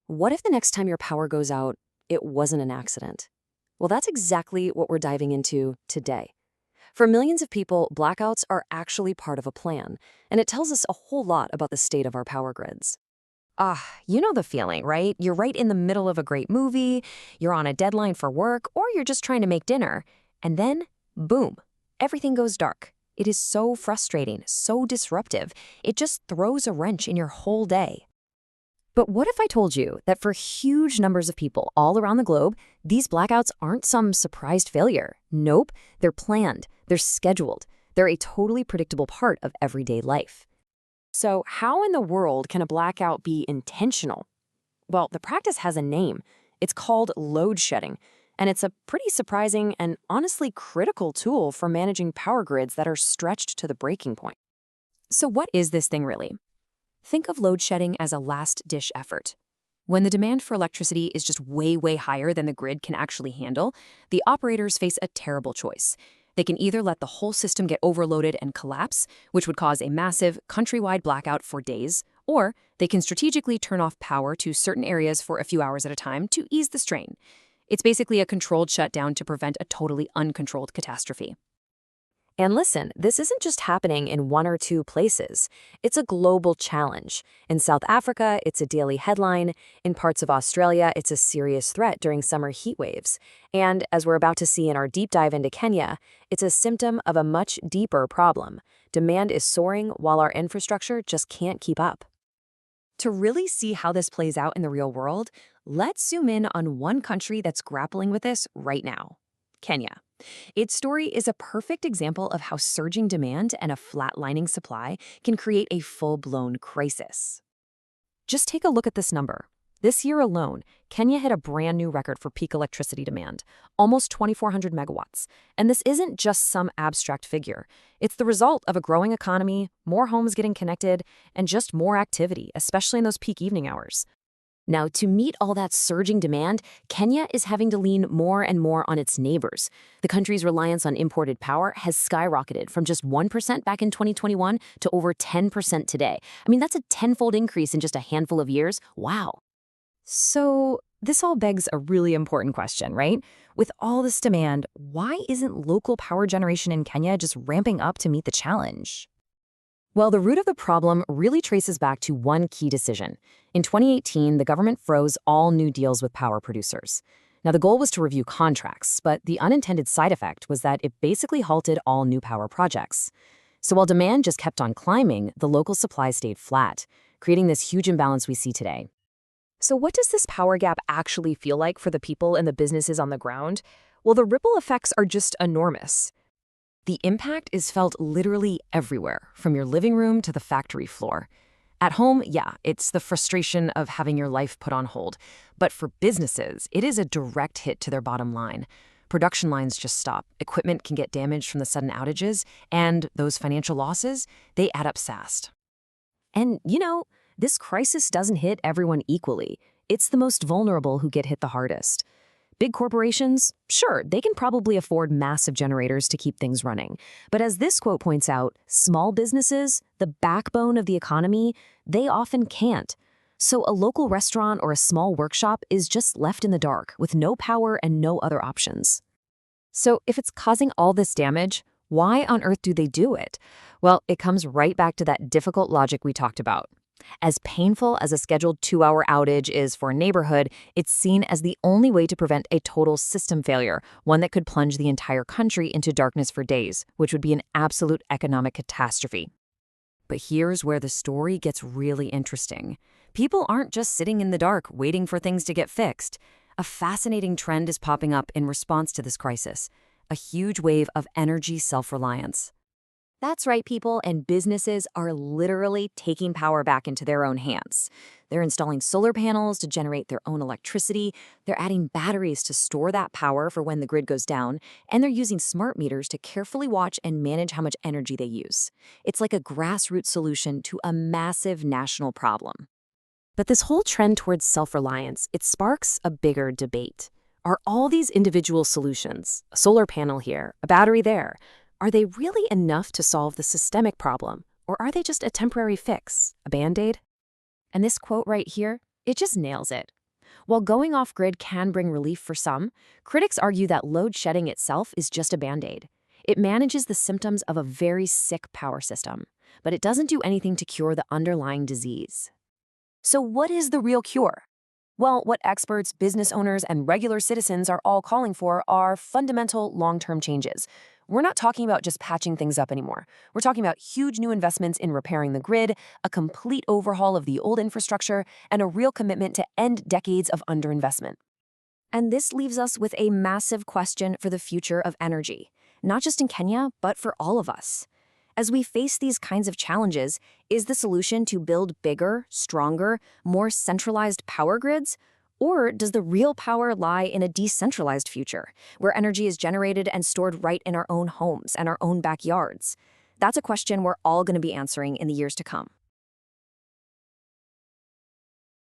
What if the next time your power goes out, it wasn't an accident? Well, that's exactly what we're diving into today. For millions of people, blackouts are actually part of a plan, and it tells us a whole lot about the state of our power grids. You know the feeling, right? You're right in the middle of a great movie, you're on a deadline for work, or you're just trying to make dinner. And then, boom, everything goes dark. It is so frustrating, so disruptive. It just throws a wrench in your whole day. But what if I told you that for huge numbers of people all around the globe, these blackouts aren't some surprised failure? Nope, they're planned, they're scheduled, they're a totally predictable part of everyday life. So, how in the world can a blackout be intentional? Well, the practice has a name. It's called load shedding, and it's a pretty surprising and honestly critical tool for managing power grids that are stretched to the breaking point. So what is this thing really? Think of load shedding as a last-ditch effort. When the demand for electricity is just way, way higher than the grid can actually handle, the operators face a terrible choice. They can either let the whole system get overloaded and collapse, which would cause a massive countrywide blackout for days, or they can strategically turn off power to certain areas for a few hours at a time to ease the strain. It's basically a controlled shutdown to prevent a totally uncontrolled catastrophe. And listen, this isn't just happening in one or two places. It's a global challenge. In South Africa, it's a daily headline. In parts of Australia, it's a serious threat during summer heat waves. And as we're about to see in our deep dive into Kenya, it's a symptom of a much deeper problem. Demand is soaring while our infrastructure just can't keep up. To really see how this plays out in the real world, let's zoom in on one country that's grappling with this right now: Kenya. Its story is a perfect example of how surging demand and a flatlining supply can create a full-blown crisis. Just take a look at this number. This year alone, Kenya hit a brand new record for peak electricity demand, almost 2,400 megawatts. And this isn't just some abstract figure. It's the result of a growing economy, more homes getting connected, and just more activity, especially in those peak evening hours. Now, to meet all that surging demand, Kenya is having to lean more and more on its neighbors. The country's reliance on imported power has skyrocketed from just 1% back in 2021 to over 10% today. I mean, that's a tenfold increase in just a handful of years. Wow. So, this all begs a really important question, right? With all this demand, why isn't local power generation in Kenya just ramping up to meet the challenge? Well, the root of the problem really traces back to one key decision. In 2018, the government froze all new deals with power producers. Now, the goal was to review contracts, but the unintended side effect was that it basically halted all new power projects. So while demand just kept on climbing, the local supply stayed flat, creating this huge imbalance we see today. So what does this power gap actually feel like for the people and the businesses on the ground? Well, the ripple effects are just enormous. The impact is felt literally everywhere, from your living room to the factory floor. At home, yeah, it's the frustration of having your life put on hold. But for businesses, it is a direct hit to their bottom line. Production lines just stop, equipment can get damaged from the sudden outages, and those financial losses, they add up fast. And, this crisis doesn't hit everyone equally. It's the most vulnerable who get hit the hardest. Big corporations, sure, they can probably afford massive generators to keep things running. But as this quote points out, small businesses, the backbone of the economy, they often can't. So a local restaurant or a small workshop is just left in the dark with no power and no other options. So if it's causing all this damage, why on earth do they do it? Well, it comes right back to that difficult logic we talked about. As painful as a scheduled 2-hour outage is for a neighborhood, it's seen as the only way to prevent a total system failure, one that could plunge the entire country into darkness for days, which would be an absolute economic catastrophe. But here's where the story gets really interesting. People aren't just sitting in the dark waiting for things to get fixed. A fascinating trend is popping up in response to this crisis: a huge wave of energy self-reliance. That's right, people, and businesses are literally taking power back into their own hands. They're installing solar panels to generate their own electricity, they're adding batteries to store that power for when the grid goes down, and they're using smart meters to carefully watch and manage how much energy they use. It's like a grassroots solution to a massive national problem. But this whole trend towards self-reliance, it sparks a bigger debate. Are all these individual solutions, a solar panel here, a battery there, are they really enough to solve the systemic problem, or are they just a temporary fix, a Band-Aid? And this quote right here, It just nails it. While going off-grid can bring relief for some, critics argue that load shedding itself is just a band-aid. It manages the symptoms of a very sick power system, but it doesn't do anything to cure the underlying disease. So what is the real cure? Well, what experts, business owners, and regular citizens are all calling for are fundamental long-term changes. We're not talking about just patching things up anymore. We're talking about huge new investments in repairing the grid, a complete overhaul of the old infrastructure, and a real commitment to end decades of underinvestment. And this leaves us with a massive question for the future of energy, not just in Kenya, but for all of us. As we face these kinds of challenges, is the solution to build bigger, stronger, more centralized power grids? Or does the real power lie in a decentralized future, where energy is generated and stored right in our own homes and our own backyards? That's a question we're all going to be answering in the years to come.